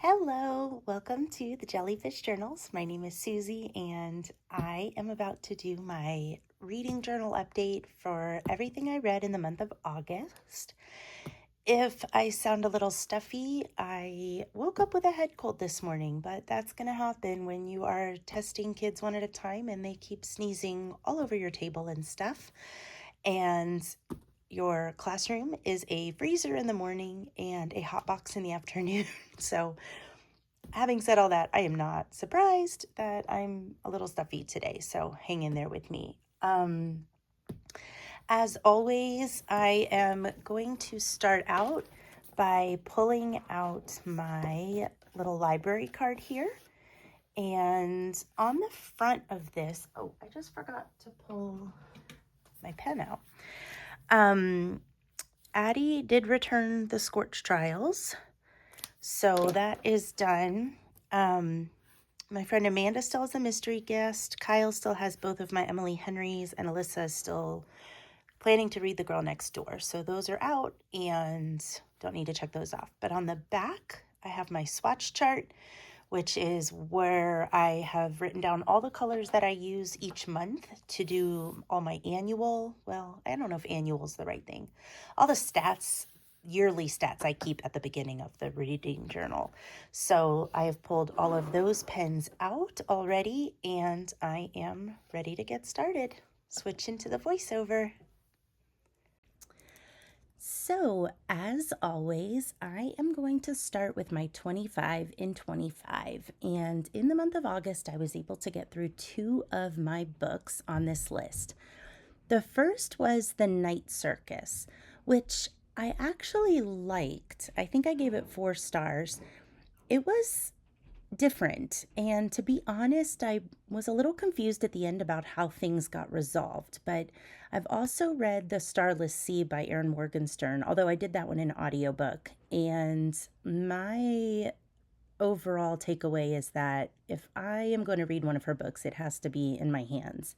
Hello, welcome to the Jellyfish Journals. My name is Susie, and I am about to do my reading journal update for everything I read in the month of August. If I sound a little stuffy, I woke up with a head cold this morning, but that's going to happen when you are testing kids one at a time and they keep sneezing all over your table and stuff. And your classroom is a freezer in the morning and a hot box in the afternoon. So having said all that, I am not surprised that I'm a little stuffy today, so hang in there with me. As always, I am going to start out by pulling out my little library card here. And on the front of this, oh, I just forgot to pull my pen out. Addie did return the Scorch Trials. So that is done. My friend Amanda still has a mystery guest. Kyle still has both of my Emily Henrys, and Alyssa is still planning to read The Girl Next Door. So those are out and don't need to check those off. But on the back, I have my swatch chart, which is where I have written down all the colors that I use each month to do all my annual, well, I don't know if annual is the right thing, all the stats, yearly stats I keep at the beginning of the reading journal. So I have pulled all of those pens out already, and I am ready to get started. Switch into the voiceover. So, as always, I am going to start with my 25 in 25. And in the month of August, I was able to get through 2 of my books on this list. The first was The Night Circus, which I actually liked. I think I gave it 4 stars. It was different, and to be honest, I was a little confused at the end about how things got resolved, but I've also read The Starless Sea by Erin Morgenstern, although I did that one in audiobook, and my overall takeaway is that if I am going to read one of her books, it has to be in my hands.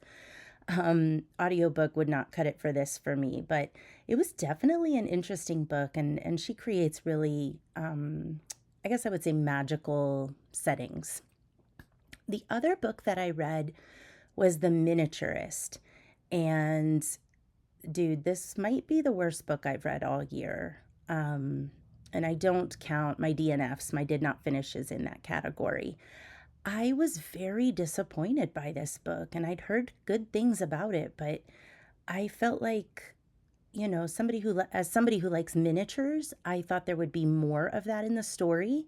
Audiobook would not cut it for this for me, but it was definitely an interesting book, and she creates really I guess I would say magical settings. The other book that I read was The Miniaturist. And dude, this might be the worst book I've read all year. And I don't count my DNFs, my did not finishes in that category. I was very disappointed by this book, and I'd heard good things about it, but I felt like, somebody who likes miniatures, I thought there would be more of that in the story.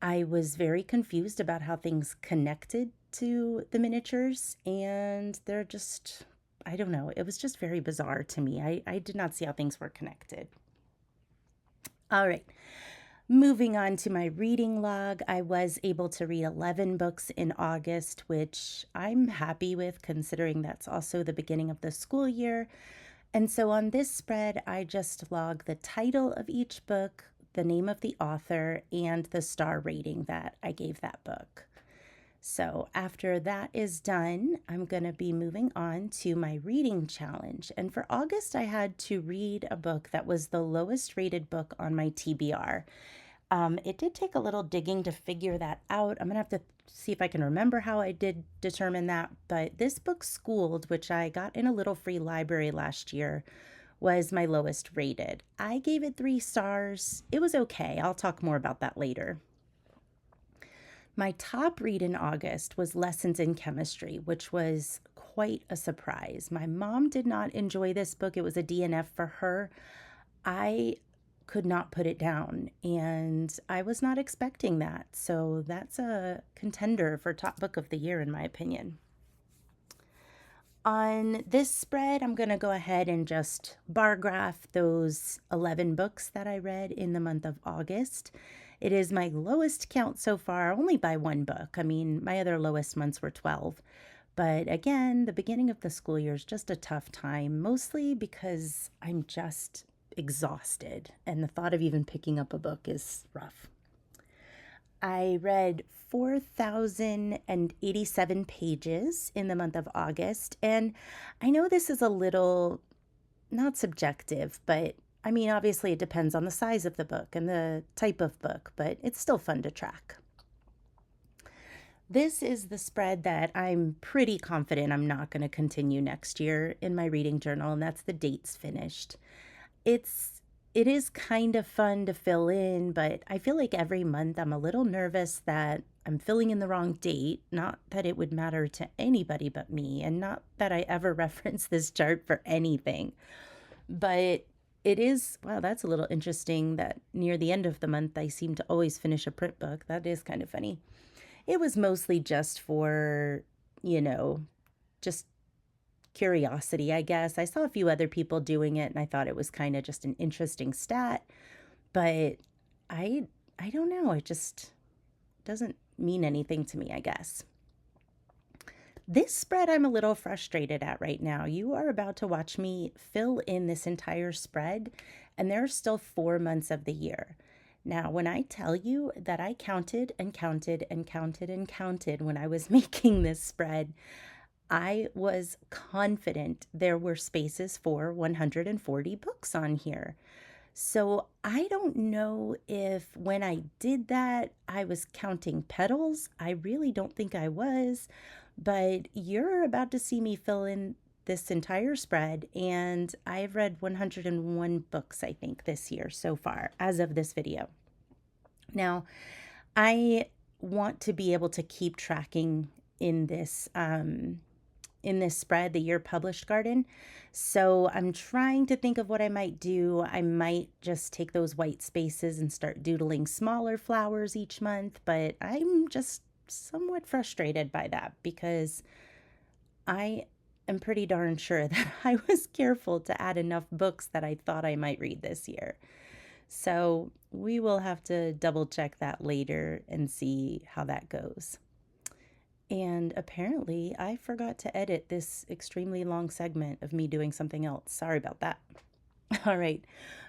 I was very confused about how things connected to the miniatures, and they're just, I don't know, it was just very bizarre to me. I did not see how things were connected. All right. Moving on to my reading log, I was able to read 11 books in August, which I'm happy with considering that's also the beginning of the school year. And so on this spread, I just log the title of each book, the name of the author, and the star rating that I gave that book. So after that is done, I'm going to be moving on to my reading challenge. And for August, I had to read a book that was the lowest rated book on my TBR. It did take a little digging to figure that out. I'm going to have to see if I can remember how I did determine that. But this book, Schooled, which I got in a little free library last year, was my lowest rated. I gave it 3 stars. It was okay. I'll talk more about that later. My top read in August was Lessons in Chemistry, which was quite a surprise. My mom did not enjoy this book. It was a DNF for her. I could not put it down, and I was not expecting that. So that's a contender for top book of the year, in my opinion. On this spread, I'm going to go ahead and just bar graph those 11 books that I read in the month of August. It is my lowest count so far, only by 1 book. I mean, my other lowest months were 12. But again, the beginning of the school year is just a tough time, mostly because I'm just exhausted, and the thought of even picking up a book is rough. I read 4,087 pages in the month of August, and I know this is a little not subjective, but I mean, obviously it depends on the size of the book and the type of book, but it's still fun to track. This is the spread that I'm pretty confident I'm not going to continue next year in my reading journal, and that's the dates finished. It is kind of fun to fill in, but I feel like every month I'm a little nervous that I'm filling in the wrong date. Not that it would matter to anybody but me, and not that I ever reference this chart for anything. But it is, wow, that's a little interesting that near the end of the month I seem to always finish a print book. That is kind of funny. It was mostly just for, you know, just curiosity, I guess. I saw a few other people doing it and I thought it was kind of just an interesting stat, but I I don't know, it just doesn't mean anything to me, I guess. This spread I'm a little frustrated at right now. You are about to watch me fill in this entire spread, and there are still 4 months of the year. Now, when I tell you that I counted and counted and counted and counted when I was making this spread, I was confident there were spaces for 140 books on here. So I don't know if when I did that, I was counting petals. I really don't think I was, but you're about to see me fill in this entire spread, and I've read 101 books, I think, this year so far as of this video. Now, I want to be able to keep tracking in this spread, the year published garden. So I'm trying to think of what I might do. I might just take those white spaces and start doodling smaller flowers each month, but I'm just somewhat frustrated by that because I am pretty darn sure that I was careful to add enough books that I thought I might read this year. So we will have to double check that later and see how that goes. And apparently, I forgot to edit this extremely long segment of me doing something else. Sorry about that. All right,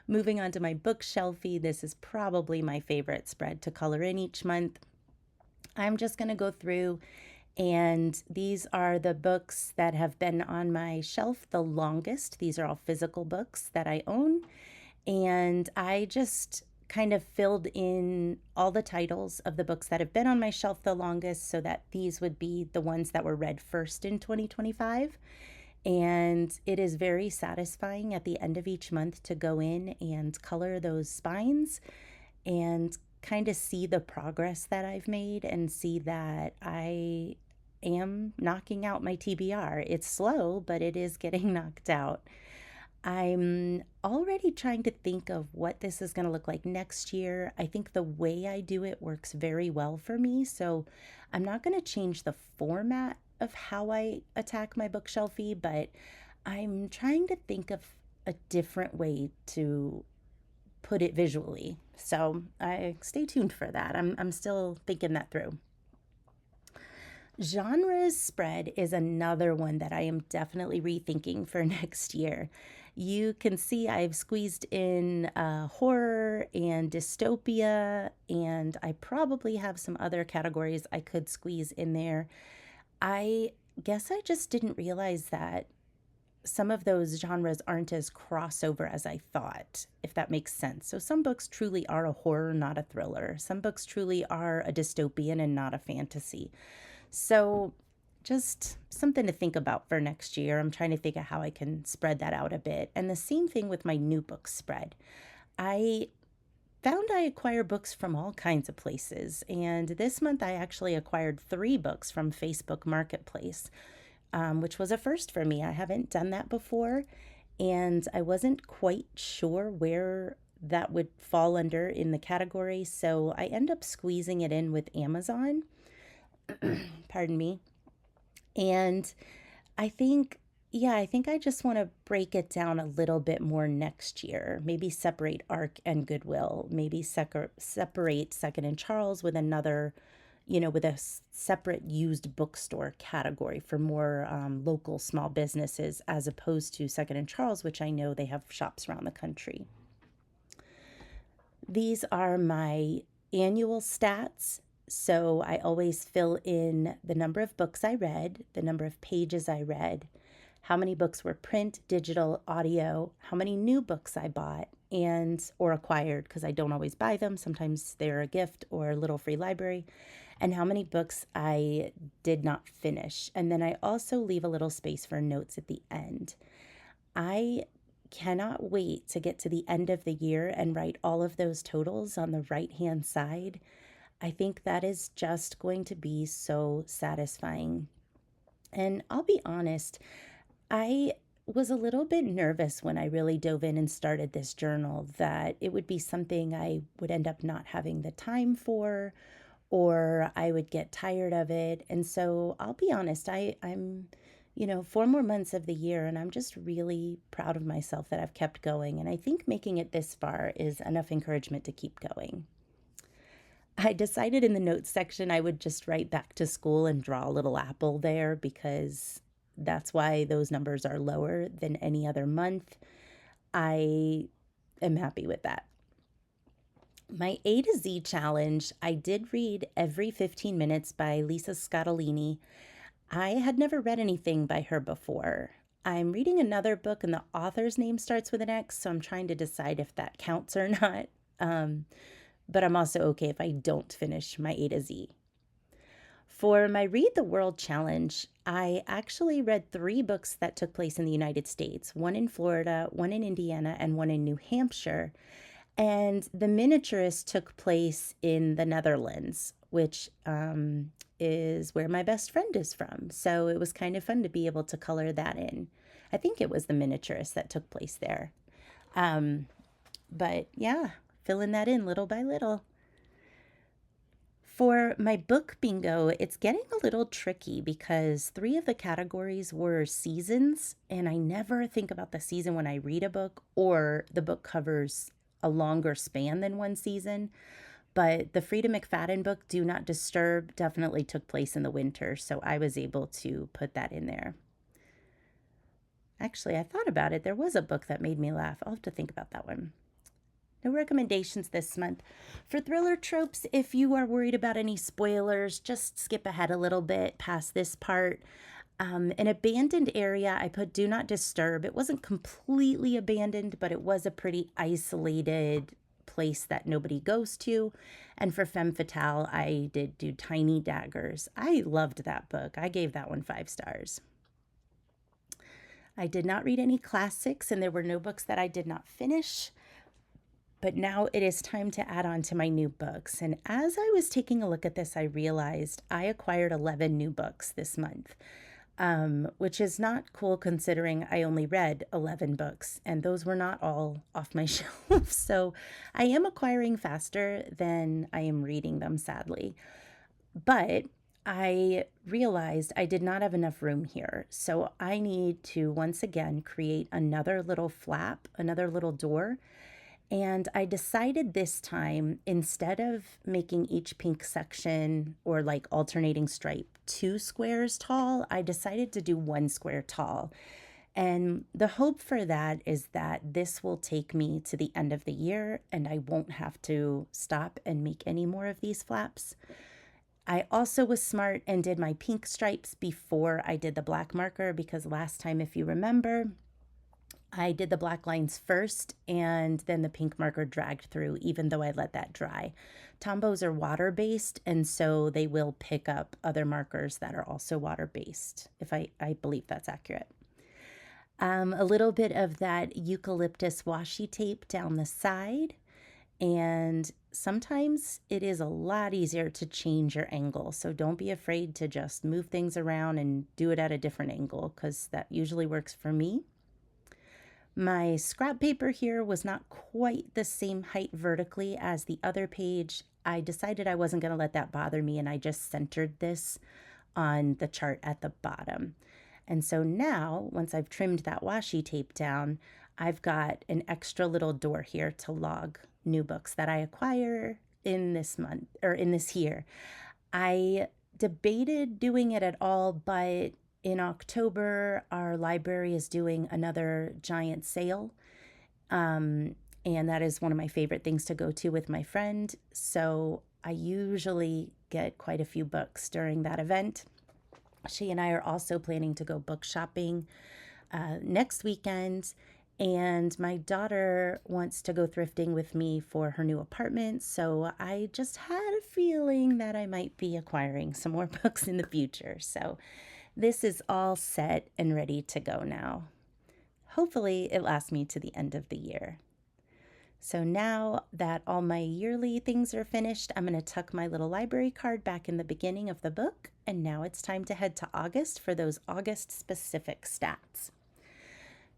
moving on to my bookshelfie. This is probably my favorite spread to color in each month. I'm just going to go through, and these are the books that have been on my shelf the longest. These are all physical books that I own, and I just kind of filled in all the titles of the books that have been on my shelf the longest so that these would be the ones that were read first in 2025. And it is very satisfying at the end of each month to go in and color those spines and kind of see the progress that I've made and see that I am knocking out my TBR. It's slow, but it is getting knocked out. I'm already trying to think of what this is going to look like next year. I think the way I do it works very well for me, so I'm not going to change the format of how I attack my bookshelfie, but I'm trying to think of a different way to put it visually. So I stay tuned for that. I'm still thinking that through. Genres spread is another one that I am definitely rethinking for next year. You can see I've squeezed in horror and dystopia, and I probably have some other categories I could squeeze in there. I guess I just didn't realize that some of those genres aren't as crossover as I thought, if that makes sense. So some books truly are a horror, not a thriller. Some books truly are a dystopian and not a fantasy. So just something to think about for next year. I'm trying to think of how I can spread that out a bit. And the same thing with my new book spread. I found I acquire books from all kinds of places. And this month I actually acquired 3 books from Facebook Marketplace, which was a first for me. I haven't done that before, and I wasn't quite sure where that would fall under in the category. So I end up squeezing it in with Amazon. Pardon me. And I think, yeah, I think I just want to break it down a little bit more next year. Maybe separate ARC and Goodwill. Maybe separate Second and Charles with another, with a separate used bookstore category for more local small businesses, as opposed to Second and Charles, which I know they have shops around the country. These are my annual stats. So I always fill in the number of books I read, the number of pages I read, how many books were print, digital, audio, how many new books I bought, and or acquired, because I don't always buy them. Sometimes they're a gift or a little free library, and how many books I did not finish. And then I also leave a little space for notes at the end. I cannot wait to get to the end of the year and write all of those totals on the right-hand side. I think that is just going to be so satisfying. And I'll be honest, I was a little bit nervous when I really dove in and started this journal that it would be something I would end up not having the time for, or I would get tired of it. And so I'll be honest, I'm 4 more months of the year, and I'm just really proud of myself that I've kept going. And I think making it this far is enough encouragement to keep going. I decided in the notes section I would just write back to school and draw a little apple there, because that's why those numbers are lower than any other month. I am happy with that. My A to Z challenge, I did read Every 15 Minutes by Lisa Scottolini. I had never read anything by her before. I'm reading another book and the author's name starts with an X, so I'm trying to decide if that counts or not. But I'm also okay if I don't finish my A to Z. For my Read the World challenge, I actually read 3 books that took place in the United States, one in Florida, one in Indiana, and one in New Hampshire. And the miniaturist took place in the Netherlands, which is where my best friend is from. So it was kind of fun to be able to color that in. I think it was the miniaturist that took place there. But yeah, filling that in little by little. For my book bingo, it's getting a little tricky because 3 of the categories were seasons, and I never think about the season when I read a book, or the book covers a longer span than one season. But the Frida McFadden book, Do Not Disturb, definitely took place in the winter, so I was able to put that in there. Actually, I thought about it. There was a book that made me laugh. I'll have to think about that one. No recommendations this month. For thriller tropes, if you are worried about any spoilers, just skip ahead a little bit past this part. An abandoned area, I put Do Not Disturb. It wasn't completely abandoned, but it was a pretty isolated place that nobody goes to. And for Femme Fatale, I did do Tiny Daggers. I loved that book. I gave that one 5 stars. I did not read any classics, and there were no books that I did not finish. But now it is time to add on to my new books. And as I was taking a look at this, I realized I acquired 11 new books this month, which is not cool considering I only read 11 books, and those were not all off my shelf. So I am acquiring faster than I am reading them, sadly. But I realized I did not have enough room here. So I need to once again create another little flap, another little door. And I decided this time, instead of making each pink section or like alternating stripe 2 squares tall, I decided to do 1 square tall. And the hope for that is that this will take me to the end of the year and I won't have to stop and make any more of these flaps. I also was smart and did my pink stripes before I did the black marker, because last time, if you remember, I did the black lines first and then the pink marker dragged through, even though I let that dry. Tombos are water-based, and so they will pick up other markers that are also water-based, if I believe that's accurate. A little bit of that eucalyptus washi tape down the side, and sometimes it is a lot easier to change your angle, so don't be afraid to just move things around and do it at a different angle, because that usually works for me. My scrap paper here was not quite the same height vertically as the other page. I decided I wasn't going to let that bother me, and I just centered this on the chart at the bottom. And so now, once I've trimmed that washi tape down, I've got an extra little door here to log new books that I acquire in this month, or in this year. I debated doing it at all, but in October, our library is doing another giant sale, and that is one of my favorite things to go to with my friend. So I usually get quite a few books during that event. She and I are also planning to go book shopping next weekend, And my daughter wants to go thrifting with me for her new apartment, so I just had a feeling that I might be acquiring some more books in the future. So this is all set and ready to go now. Hopefully, it lasts me to the end of the year. So now that all my yearly things are finished, I'm going to tuck my little library card back in the beginning of the book, and now it's time to head to August for those August-specific stats.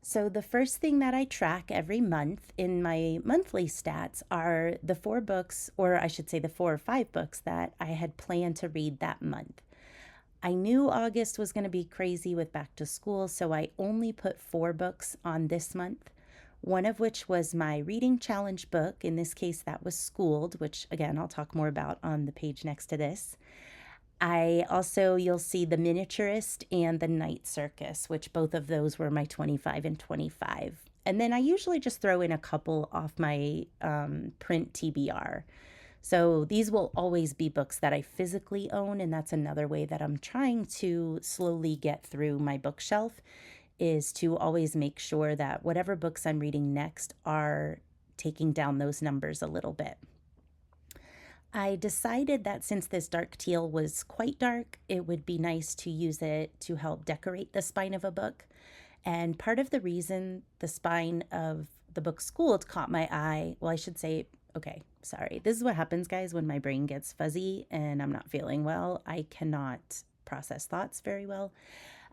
So the first thing that I track every month in my monthly stats are the 4 books, or I should say the 4 or 5 books that I had planned to read that month. I knew August was going to be crazy with back to school, so I only put 4 books on this month, one of which was my reading challenge book. In this case, that was Schooled, which again, I'll talk more about on the page next to this. You'll see The Miniaturist and The Night Circus, which both of those were my 25 and 25. And then I usually just throw in a couple off my print TBR. So these will always be books that I physically own, and that's another way that I'm trying to slowly get through my bookshelf, is to always make sure that whatever books I'm reading next are taking down those numbers a little bit. I decided that since this dark teal was quite dark, it would be nice to use it to help decorate the spine of a book. And part of the reason the spine of the book Schooled caught my eye, well, I should say, okay, sorry. This is what happens, guys, when my brain gets fuzzy and I'm not feeling well. I cannot process thoughts very well.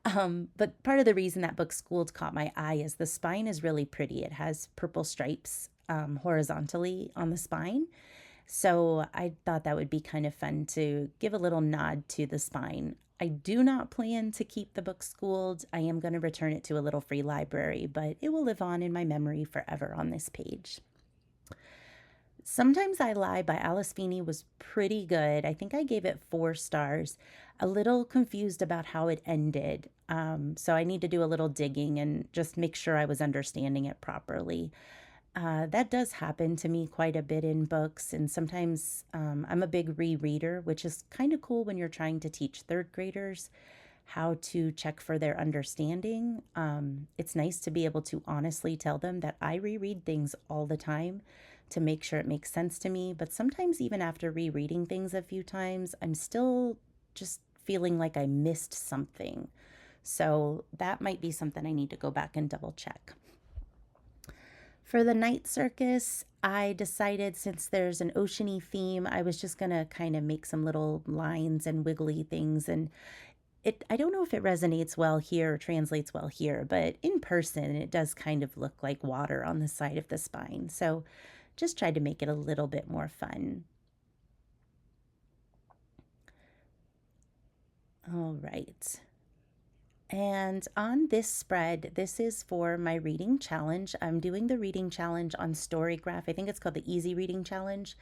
But part of the reason that book Schooled caught my eye is the spine is really pretty. It has purple stripes horizontally on the spine. So I thought that would be kind of fun to give a little nod to the spine. I do not plan to keep the book Schooled. I am going to return it to a little free library, but it will live on in my memory forever on this page. Sometimes I Lie by Alice Feeney was pretty good. I think I gave it 4 stars. A little confused about how it ended. So I need to do a little digging and just make sure I was understanding it properly. That does happen to me quite a bit in books, and sometimes I'm a big rereader, which is kind of cool when you're trying to teach 3rd graders how to check for their understanding. It's nice to be able to honestly tell them that I reread things all the time to make sure it makes sense to me, but sometimes even after rereading things a few times, I'm still just feeling like I missed something. So that might be something I need to go back and double check. For The Night Circus, I decided since there's an oceany theme, I was just going to kind of make some little lines and wiggly things. And I don't know if it resonates well here or translates well here, but in person, it does kind of look like water on the side of the spine. So just tried to make it a little bit more fun. All right. And on this spread, this is for my reading challenge. I'm doing the reading challenge on STORYGRAPH. I think it's called the Easy Reading Challenge.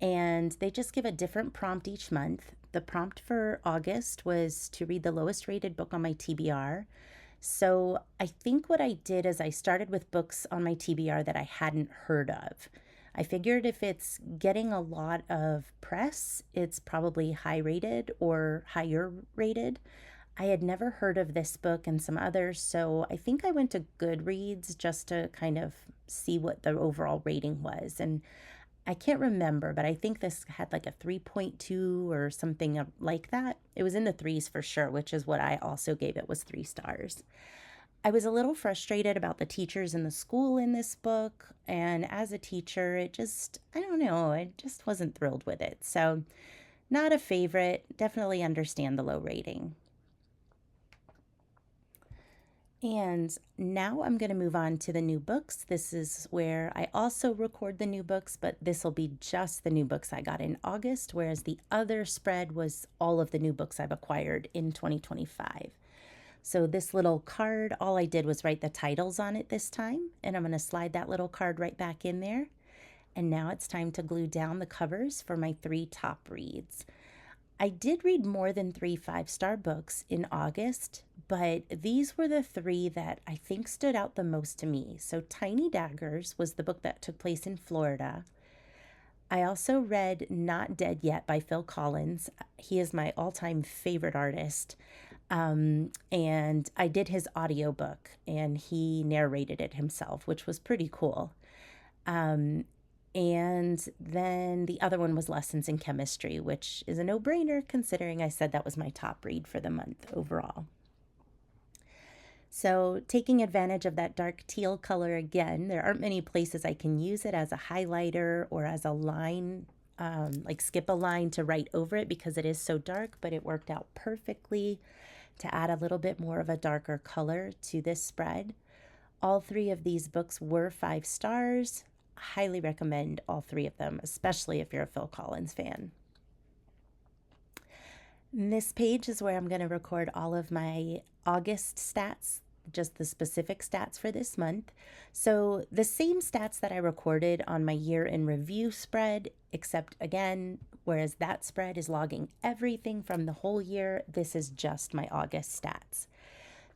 And they just give a different prompt each month. The prompt for August was to read the lowest rated book on my TBR. So I think what I did is I started with books on my TBR that I hadn't heard of. I figured if it's getting a lot of press, it's probably high rated or higher rated. I had never heard of this book and some others, so I think I went to Goodreads just to kind of see what the overall rating was. And I can't remember, but I think this had like a 3.2 or something like that. It was in the 3s for sure, which is what I also gave it, was 3 stars. I was a little frustrated about the teachers in the school in this book, and as a teacher, I don't know, I just wasn't thrilled with it. So not a favorite, definitely understand the low rating. And now I'm going to move on to the new books. This is where I also record the new books, but this will be just the new books I got in August, whereas the other spread was all of the new books I've acquired in 2025. So this little card, all I did was write the titles on it this time, and I'm going to slide that little card right back in there. And now it's time to glue down the covers for my 3 top reads. I did read more than 3 5-star books in August, but these were the 3 that I think stood out the most to me. So Tiny Daggers was the book that took place in Florida. I also read Not Dead Yet by Phil Collins. He is my all-time favorite artist. And I did his audiobook and he narrated it himself, which was pretty cool. Um, and then the other one was Lessons in Chemistry, which is a no-brainer considering I said that was my top read for the month overall. So taking advantage of that dark teal color again, there aren't many places I can use it as a highlighter or as a line, like skip a line to write over it because it is so dark, but it worked out perfectly to add a little bit more of a darker color to this spread. All three of these books were 5 stars. Highly recommend all three of them, especially if you're a Phil Collins fan. And this page is where I'm going to record all of my August stats, just the specific stats for this month. So the same stats that I recorded on my year in review spread, except again, whereas that spread is logging everything from the whole year, this is just my August stats.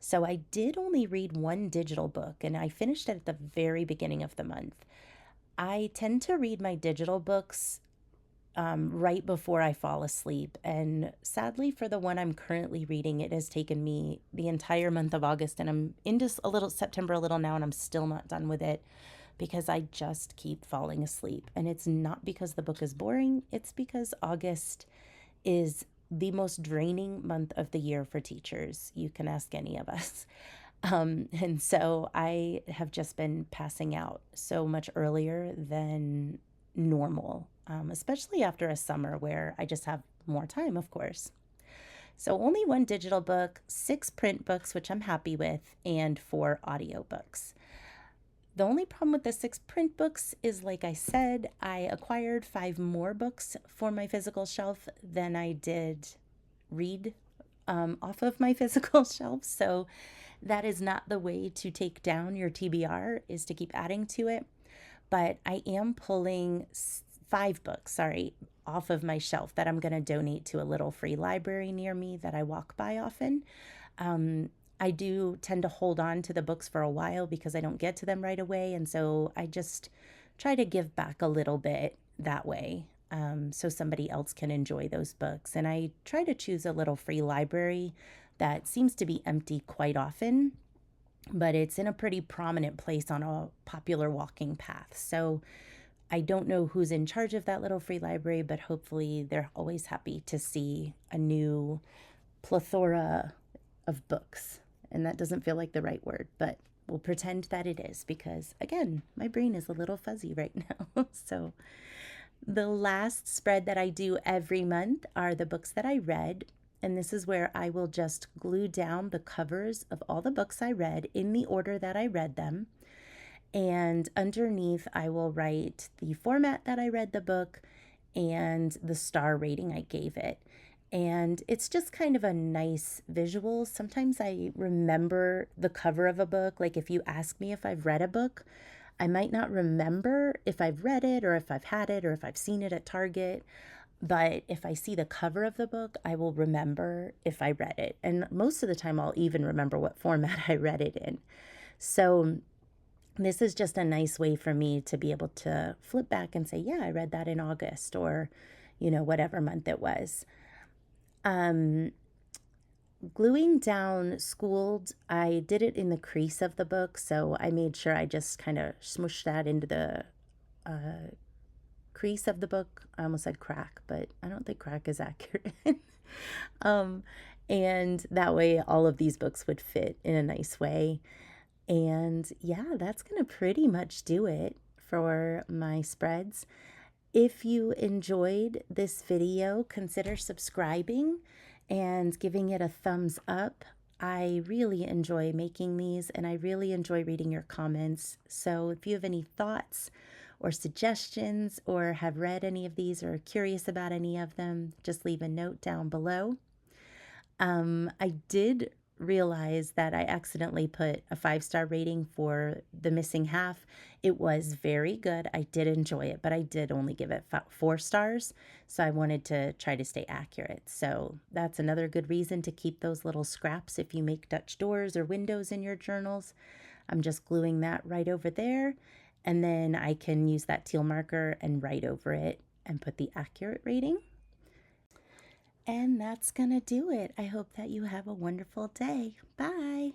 So I did only read one digital book and I finished it at the very beginning of the month. I tend to read my digital books right before I fall asleep. And sadly, for the one I'm currently reading, it has taken me the entire month of August, and I'm into a little September a little now, and I'm still not done with it because I just keep falling asleep. And it's not because the book is boring, it's because August is the most draining month of the year for teachers. You can ask any of us. And so I have just been passing out so much earlier than normal, especially after a summer where I just have more time, of course. So only one digital book, 6 print books, which I'm happy with, and 4 audiobooks. The only problem with the 6 print books is, like I said, I acquired 5 more books for my physical shelf than I did read off of my physical shelf. So that is not the way to take down your TBR, is to keep adding to it. But I am pulling 5 books, off of my shelf that I'm going to donate to a little free library near me that I walk by often. I do tend to hold on to the books for a while because I don't get to them right away. And so I just try to give back a little bit that way, so somebody else can enjoy those books. And I try to choose a little free library that seems to be empty quite often, but it's in a pretty prominent place on a popular walking path. So I don't know who's in charge of that little free library, but hopefully they're always happy to see a new plethora of books. And that doesn't feel like the right word, but we'll pretend that it is because, again, my brain is a little fuzzy right now. So the last spread that I do every month are the books that I read. And this is where I will just glue down the covers of all the books I read in the order that I read them. And underneath, I will write the format that I read the book and the star rating I gave it. And it's just kind of a nice visual. Sometimes I remember the cover of a book. Like if you ask me if I've read a book, I might not remember if I've read it or if I've had it or if I've seen it at Target. But if I see the cover of the book, I will remember if I read it. And most of the time, I'll even remember what format I read it in. So this is just a nice way for me to be able to flip back and say, yeah, I read that in August or, whatever month it was. Gluing down Schooled, I did it in the crease of the book, so I made sure I just kind of smooshed that into the crease of the book. I almost said crack, but I don't think crack is accurate. And that way all of these books would fit in a nice way. And yeah, that's going to pretty much do it for my spreads. If you enjoyed this video, consider subscribing and giving it a thumbs up. I really enjoy making these and I really enjoy reading your comments. So if you have any thoughts or suggestions or have read any of these or are curious about any of them, just leave a note down below. I did realize that I accidentally put a 5-star rating for The Missing Half. It was very good. I did enjoy it, but I did only give it 4 stars. So I wanted to try to stay accurate. So that's another good reason to keep those little scraps if you make Dutch doors or windows in your journals. I'm just gluing that right over there. And then I can use that teal marker and write over it and put the accurate rating. And that's going to do it. I hope that you have a wonderful day. Bye.